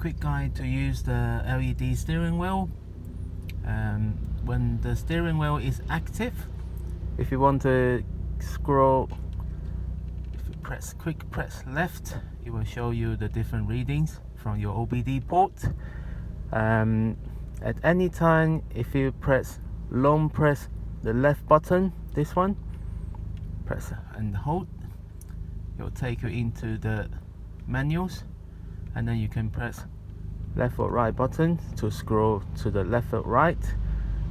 quick guide to use the LED steering wheel. When the steering wheel is active, if you want to scroll, if you press left, it will show you the different readings from your OBD port. At any time, if you long press the left button, this one, press and hold, it will take you into the menus, and then you can press left or right button to scroll to the left or right,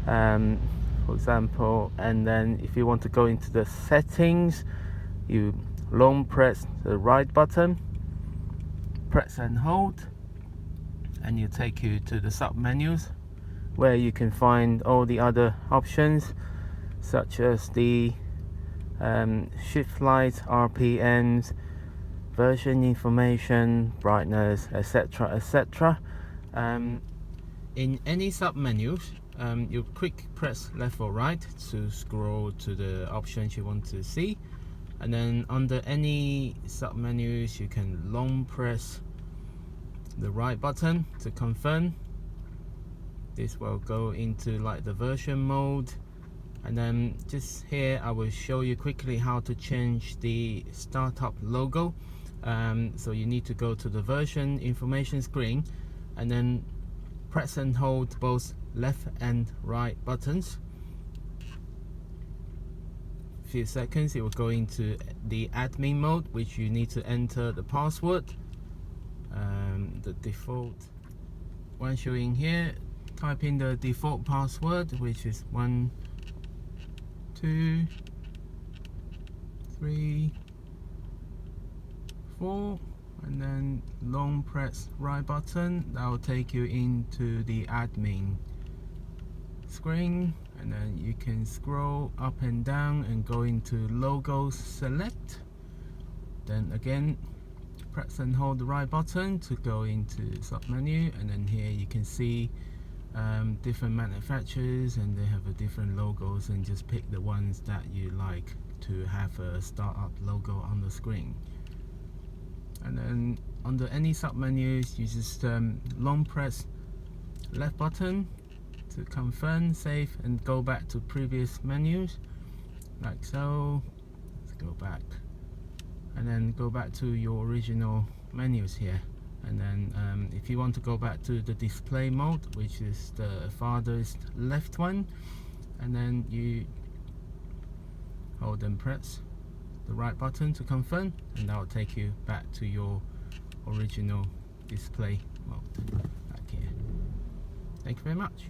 for example. And then if you want to go into the settings, you long press the right button, press and hold, and you take you to the sub menus where you can find all the other options, such as the shift lights, RPMs, version information, brightness, etc, etc. In any sub menus, you quick press left or right to scroll to the options you want to see, and then under any sub menus you can long press the right button to confirm. This will go into like the version mode, and then just here I will show you quickly how to change the startup logo. So you need to go to the version information screen and then press and hold both left and right buttons. Few seconds, it will go into the admin mode, which you need to enter the password, the default one showing here. Type in the default password, which is 1 2 3 4, and then long press right button. That will take you into the admin screen, and then you can scroll up and down and go into logos select. Then again, press and hold the right button to go into sub menu, and then here you can see different manufacturers, and they have a different logos, and just pick the ones that you like to have a startup logo on the screen. And then under any sub menus, you just long press left button to confirm, save, and go back to previous menus, like so. Let's go back, and then go back to your original menus here. And then if you want to go back to the display mode, which is the farthest left one, and then you hold and press the right button to confirm, and that will take you back to your original display mode back here. Thank you very much.